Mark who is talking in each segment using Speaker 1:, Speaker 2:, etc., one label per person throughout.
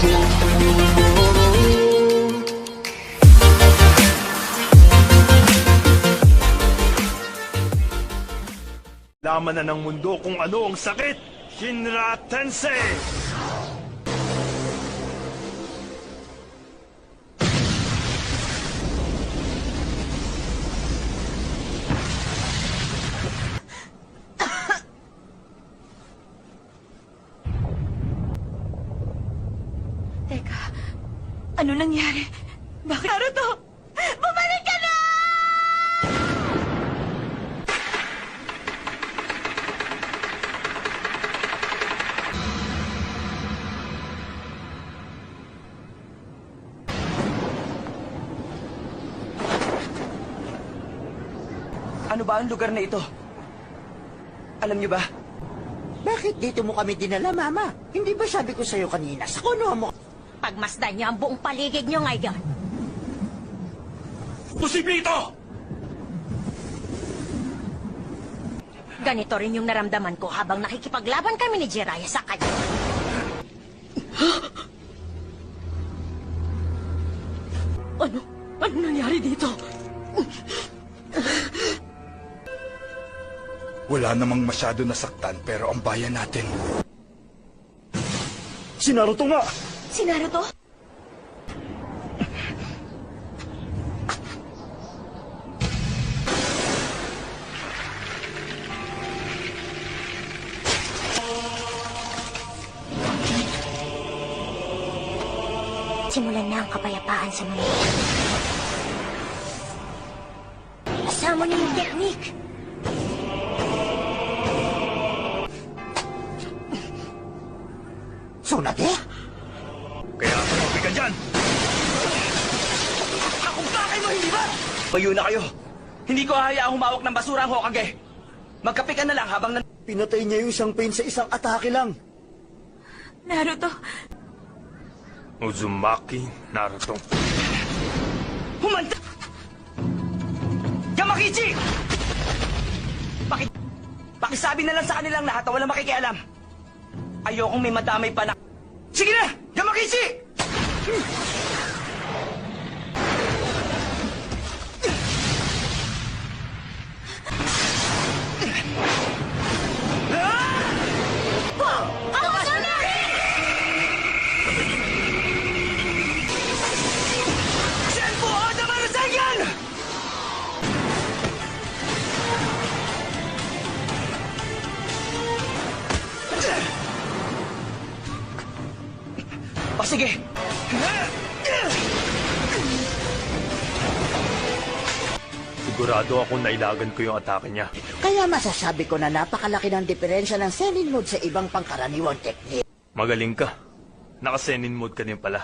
Speaker 1: Laman na ng mundo kung ano ang sakit, Shinra Tensei!
Speaker 2: Teka, ano nangyari? Bakit? Naruto! Bumalik ka na!
Speaker 3: Ano ba ang lugar na ito? Alam niyo ba?
Speaker 4: Bakit dito mo kami dinala, Mama? Hindi ba sabi ko sa'yo kanina, sa kuno mo?
Speaker 2: Pagmasdan niyo ang buong paligid niyo ngayon.
Speaker 1: Posible ito!
Speaker 2: Ganito rin yung naramdaman ko habang nakikipaglaban kami ni Jiraiya sa kanya. Ano? Ano nangyari dito?
Speaker 5: Wala namang masyado nasaktan pero ang bayan natin.
Speaker 1: Si Naruto nga!
Speaker 2: Si Naruto? Simulan na ang kapayapaan sa mundo. Kasama niyo yung technique.
Speaker 4: Tsunade?
Speaker 1: Kaya tumabi ka dyan!
Speaker 3: Akong bakay mo, hindi ba? Mayo na kayo. Hindi ko hahayaang humawak ng basura ang Hokage. Magkape ka na lang habang
Speaker 4: Pinatay niya yung isang pain sa isang atake lang.
Speaker 2: Naruto,
Speaker 1: Uzumaki Naruto.
Speaker 3: humanda! Yamakichi! Pakisabi na lang sa kanilang lahat na walang makikialam. Ayokong may madamay pa na... Sige na! Yamakichi!
Speaker 2: ako sana!
Speaker 3: Senpu Oda Marusengan! O sige.
Speaker 1: Sigurado ako nailagan ko yung atake niya.
Speaker 4: Kaya masasabi ko na napakalaki ng diferensya ng Sennin mode sa ibang pangkaraniwang technique.
Speaker 1: Magaling ka. Naka-senin mode ka din pala.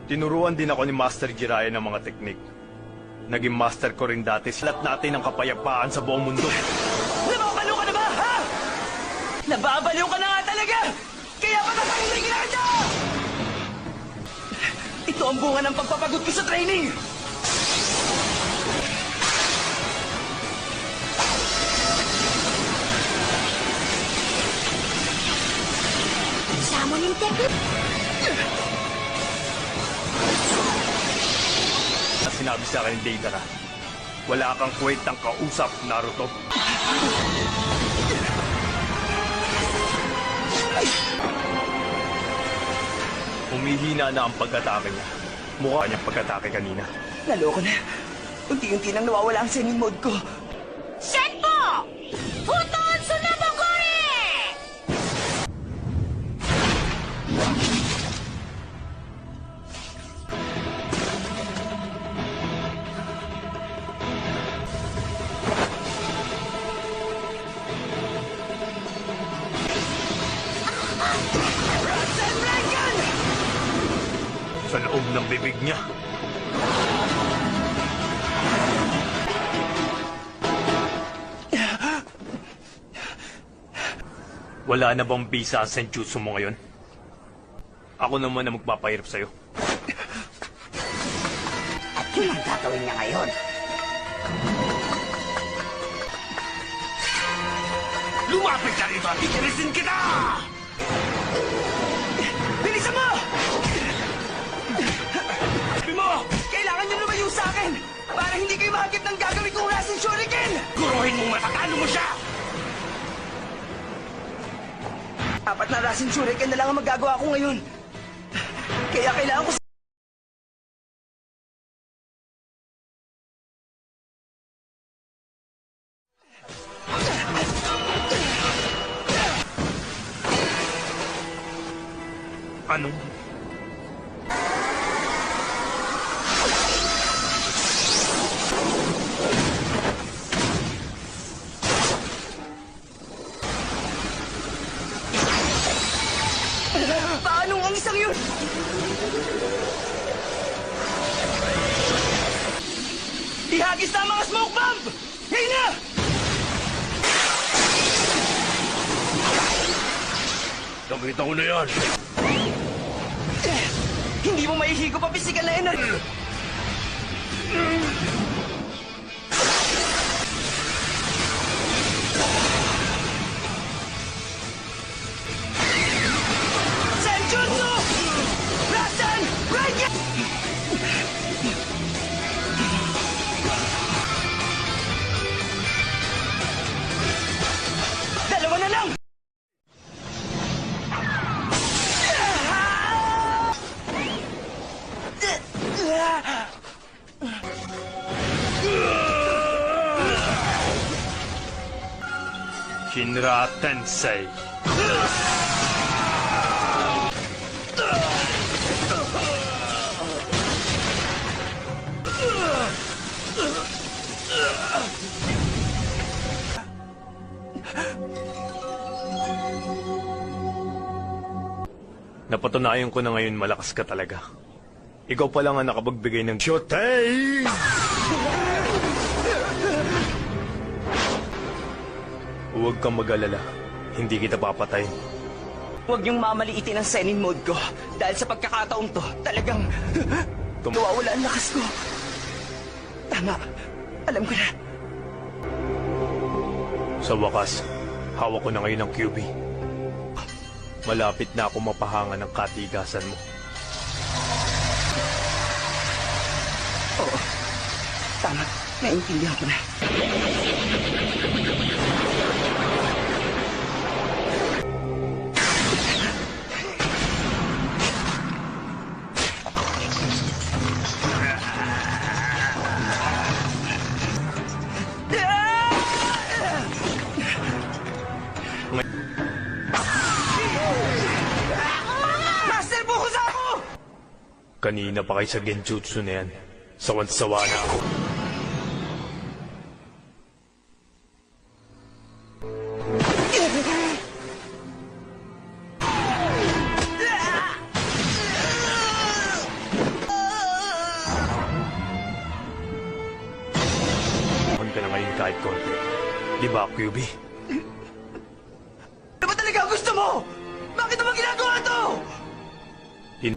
Speaker 1: Tinuruan din ako ni Master Jiraiya ng mga teknik. Naging master ko rin dati. Silat natin ang kapayapaan sa buong mundo.
Speaker 3: Nababaliw ka na ba, ha? Nababaliw ka na nga talaga! Kaya patatangin ka na! Ito ang bunga ng pagpapagod ko sa training!
Speaker 2: Summoning technique.
Speaker 1: Sinabi sa akin ni Deidara, wala kang kwentang kausap, Naruto. Humihina na ang pag-atake niya. Mukha niyang pag-atake kanina.
Speaker 3: Naloko na. Unti-unti nang nawawala ang Sennin mode ko.
Speaker 2: Senpo! Futon Tsunabakuri!
Speaker 3: Rasengan!
Speaker 1: Sa loob ng bibig niya. Wala na bang bisa ang senjutsu mo ngayon? Ako naman na magpapahirap sa'yo.
Speaker 4: At yun ang gagawin niya ngayon.
Speaker 1: Lumapit ka rito at ikirisin kita!
Speaker 3: Bilisan mo! target ng gagawin kong Rasen Shuriken!
Speaker 6: Guruhin mo matatalo mo siya!
Speaker 3: Apat na Rasen Shuriken na lang ang magagawa ko ngayon. Kaya kailangan ko
Speaker 6: Anong?
Speaker 3: Paano ang isang yun? Ihagis na ang mga smoke bomb! Ngayon na!
Speaker 6: Nakita ko na yan!
Speaker 3: Hindi mo maihigop ang pisikal na energy! Senjutsu! Rasen! Raiden! Dalawa na lang!
Speaker 1: Shinra Tensei. Napatunayan ko na ngayon malakas ka talaga. Ikaw pa lang ang nakapagbigay ng Shotei! Huwag kang mag-alala. Hindi kita papatay.
Speaker 3: Huwag niyong mamaliitin ang Senin mode ko. Dahil sa pagkakataong to, talagang nawawala ang lakas ko. Tama. Alam ko na.
Speaker 1: Sa wakas, hawak ko na ngayon ang QB. Malapit na ako mapahanga ng katigasan mo.
Speaker 3: Oo. Tama. Naintindihan ko na. Master, buhos ako!
Speaker 1: Kanina pa kayo sa genjutsu na yan. Sawan-sawa na ako. Huwag ka na ngayon kahit konti. Di ba, QB?
Speaker 3: Ano ba talaga gusto mo? Bakit mo ginagawa to?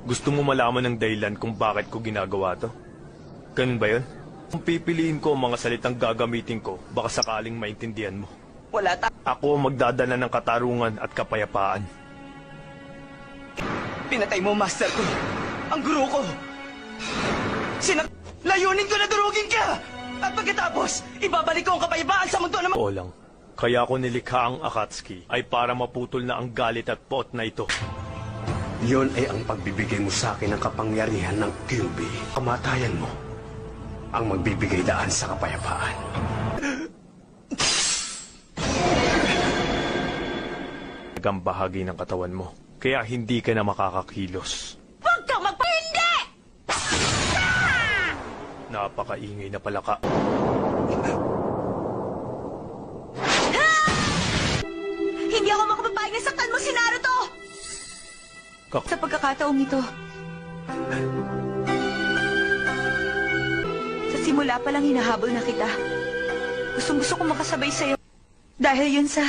Speaker 1: Gusto mo malaman ng dahilan kung bakit ko ginagawa to? Ganun ba yun? Kung pipiliin ko ang mga salitang gagamitin ko, baka sakaling maintindihan mo.
Speaker 3: Wala
Speaker 1: Ako ang magdadala ng katarungan at kapayapaan.
Speaker 3: Pinatay mo, master ko. Ang guru ko. Layunin ko na durugin ka! At pagkatapos, ibabalik ko ang kapayapaan sa mundo na
Speaker 1: Oo lang. Kaya ako nilikha ang Akatsuki ay para maputol na ang galit at pot na ito.
Speaker 6: Yon ay ang pagbibigay mo sa akin ng kapangyarihan ng QB. Kamatayan mo ang magbibigay daan sa kapayapaan.
Speaker 1: Ang bahagi ng katawan mo. Kaya hindi ka na makakakilos.
Speaker 2: Huwag kang magpahindi!
Speaker 1: Napakaingay na pala ka.
Speaker 2: Hindi ako makapapayag na saktan mo si Naruto! Sa pagkakataong ito, sa simula pa lang hinahabol na kita. Gustong-gusto kong makasabay sa'yo. Dahil yun sa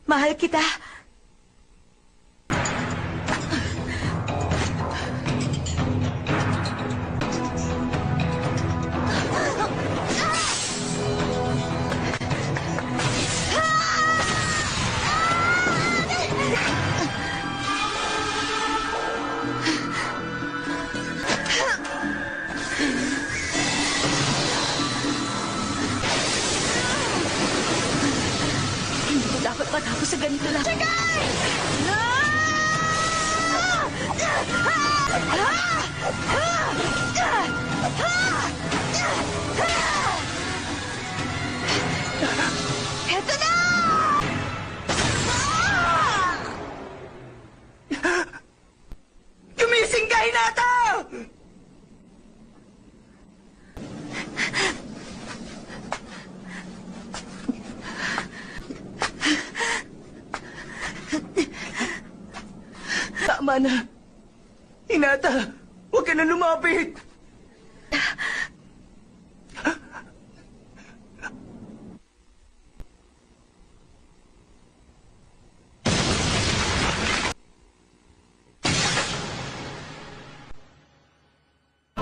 Speaker 2: mahal kita. ganito lang. Heto na!
Speaker 3: Gumising ka, Hinata! Tama na. Hinata, huwag ka na lumapit.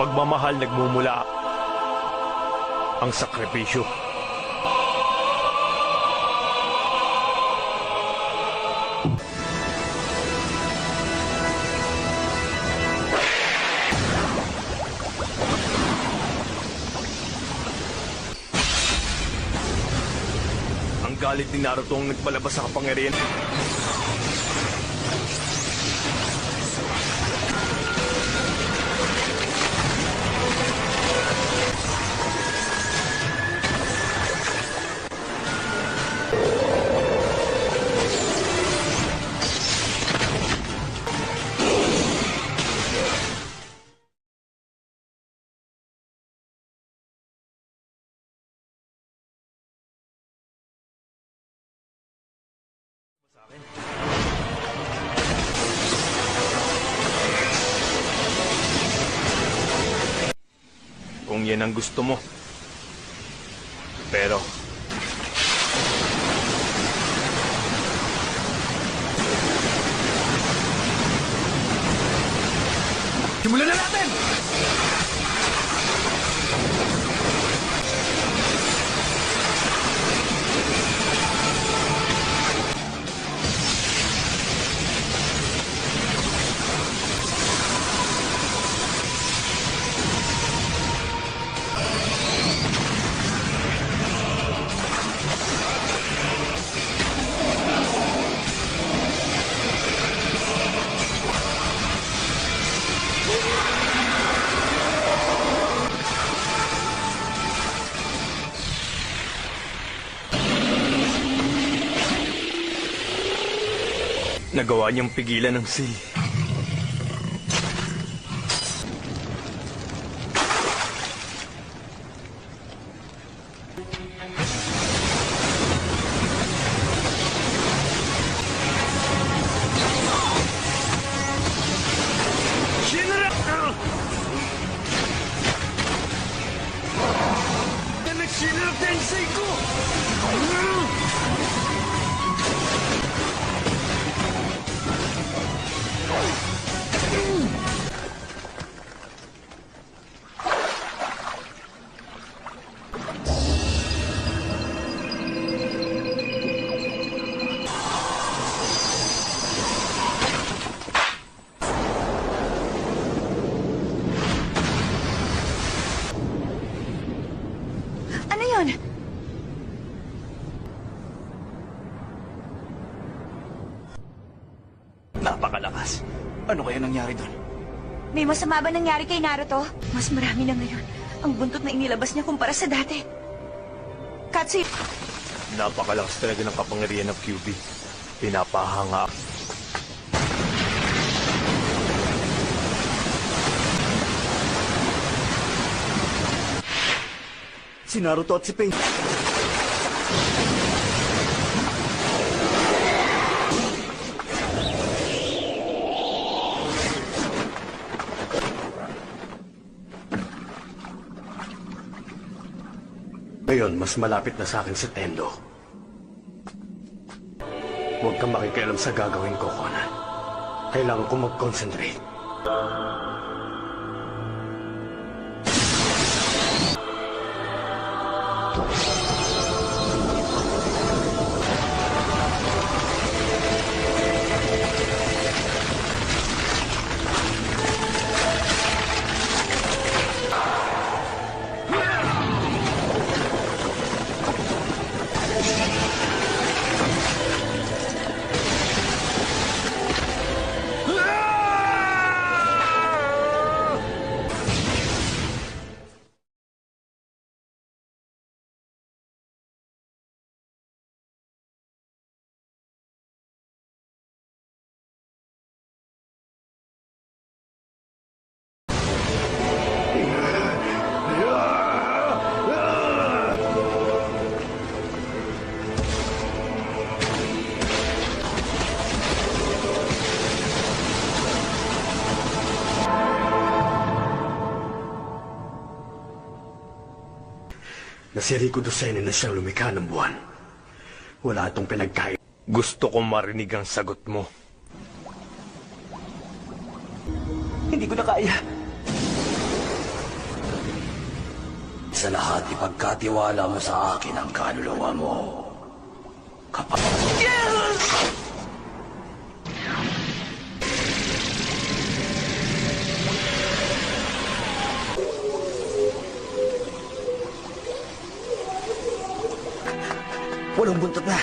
Speaker 1: Pagmamahal nagmumula ang sakripisyo. Ang galit ni Naruto ang nagpalabas sa kapangyarihan. Kung yan ang gusto mo. Pero simulan na natin! Nagawa niyang pigilan ng sea. Shinra Tensei ko!
Speaker 2: Ano yun?
Speaker 3: Napakalakas. Ano kaya nangyari doon?
Speaker 2: May masama ba nangyari kay Naruto? Mas marami na ngayon. Ang buntot na inilabas niya kumpara sa dati. Katsu...
Speaker 1: Napakalakas talaga ng kapangyarihan ng QB. Pinapahanga.
Speaker 3: Si Naruto at si Pain.
Speaker 6: Ngayon, mas malapit na sa akin si Tendo. Huwag kang makikialam sa gagawin ko, Conan. Kailangan ko mag-concentrate. na si Rico Docene na siyang lumikha ng buwan. Wala itong pinagkain.
Speaker 1: Gusto ko marinig ang sagot mo.
Speaker 3: Hindi ko na kaya.
Speaker 6: Sa lahat, ipagkatiwala mo sa akin ang kaluluwa mo. Kapag...
Speaker 3: Walong buntot na.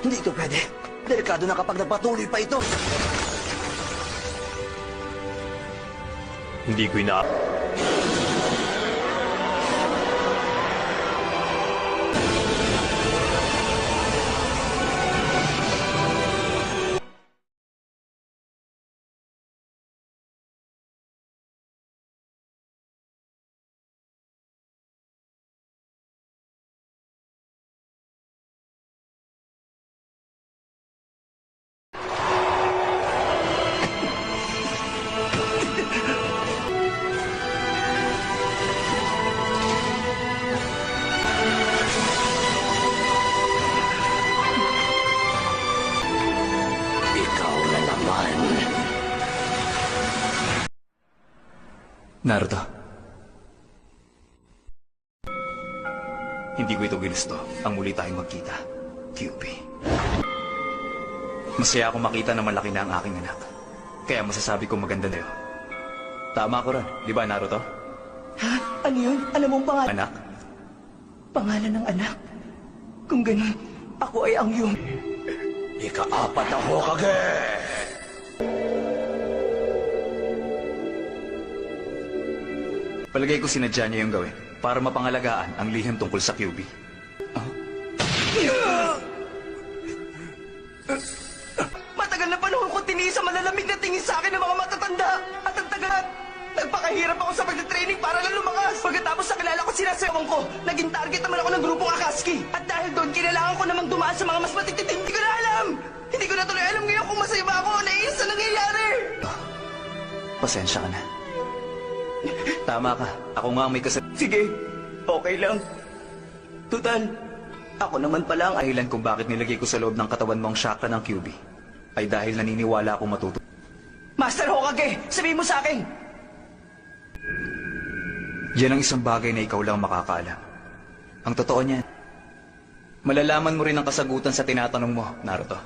Speaker 3: Hindi ito pwede. Delikado na kapag nagpatuloy pa ito.
Speaker 1: Hindi ko ina...
Speaker 6: Ikaw na naman.
Speaker 7: Naruto. Hindi ko ito ginusto ang muli tayong magkita, QB. Masaya ako makita na malaki na ang aking anak. Kaya masasabi ko maganda na yun. Tama ko ron, di ba Naruto?
Speaker 3: Ha? Ano yun? Alam mong pangalan?
Speaker 7: Anak?
Speaker 3: Pangalan ng anak? Kung ganun, ako ay ang iyong...
Speaker 6: Ika-apat na Hokage!
Speaker 7: Palagay ko sinadya niya yung gawin para mapangalagaan ang lihim tungkol sa QB.
Speaker 3: Matagal na panahon ko tiniis sa malalamig na tingin sa akin ng mga matatanda. At ang tagal, nagpakahirap ako sa pagtitraining para lang lumakas. Pagkatapos nakilala ko sinasayawan ko, naging target naman ako ng grupong Akatsuki. At dahil doon, kinailangan ko namang dumaan sa mga mas matititim. Hindi ko na alam! Hindi ko na tuloy alam ngayon kung masaya ba ako o naiis sa nangyayari.
Speaker 7: Pasensya ka na. Tama ka. Ako nga ang may
Speaker 3: Sige, okay lang. Tutal, ako naman pala ang...
Speaker 7: dahilan kung bakit nilagay ko sa loob ng katawan mo ang chakra ng QB ay dahil naniniwala akong matuto.
Speaker 3: Master Hokage, sabihin mo sa akin!
Speaker 7: Yan ang isang bagay na ikaw lang makakaalam. Ang totoo niyan, malalaman mo rin ang kasagutan sa tinatanong mo, Naruto.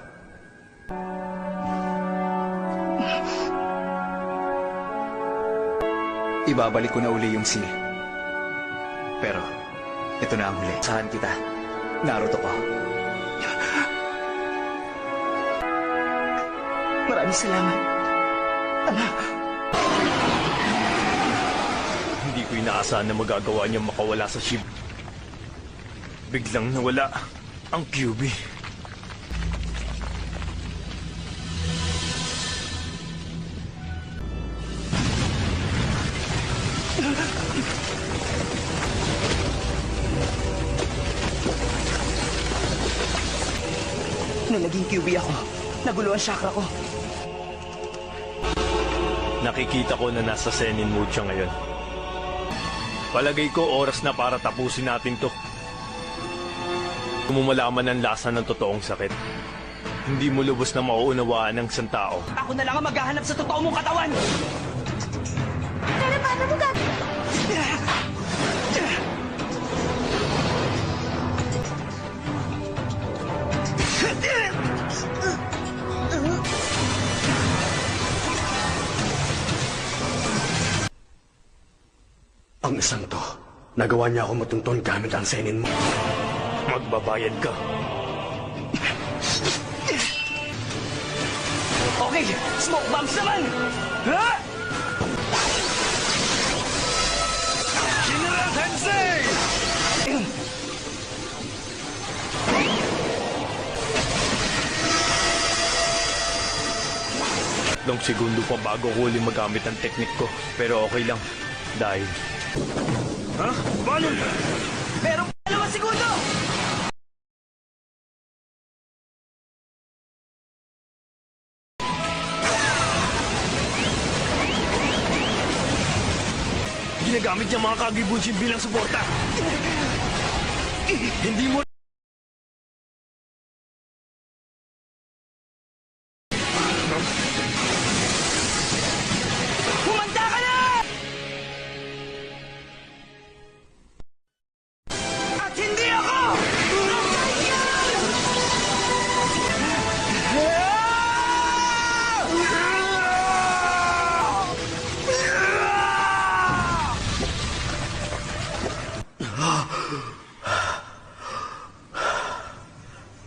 Speaker 7: Ibabalik ko na uli yung seal. Pero, ito na ang huli. Saan kita, Naruto ko.
Speaker 3: Maraming salamat. Anak.
Speaker 1: Hindi ko inaasahan na magagawa niyang makawala sa ship. Biglang nawala ang QB.
Speaker 3: Nung naging QB ako, nagulo ang chakra ko.
Speaker 1: Nakikita ko na nasa Zenin mode siya ngayon. Palagay ko oras na para tapusin natin to. Kung mo malaman ang lasa ng totoong sakit, hindi mo lubos na mauunawaan ng isang tao.
Speaker 3: Ako na lang ang maghahanap sa totoo mong katawan!
Speaker 2: Pero paano mo
Speaker 6: Ang isang to, nagawa niya ako matuntun gamit ang senin mo.
Speaker 1: Magbabayad ka.
Speaker 3: Okay, smoke bombs naman! Ha?
Speaker 1: General Tensei! Tatlong segundo pa bago ko ulit magamit ang teknik ko. Pero okay lang. Dahil... Ha? Paano?
Speaker 3: Meron 2 segundo!
Speaker 1: Ginagamit niya mga Kage Bunshin bilang suporta. Hindi mo...
Speaker 3: Humanda ka na! At hindi ako!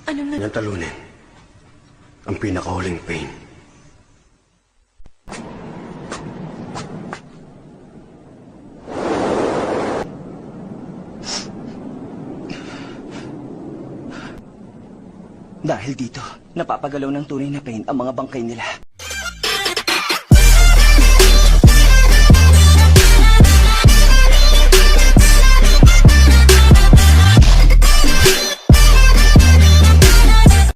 Speaker 2: Anong na...
Speaker 6: Yan talunin. Ang pinakahuling pain.
Speaker 3: Dahil dito, napapagalaw ng tunay na pain ang mga bangkay nila.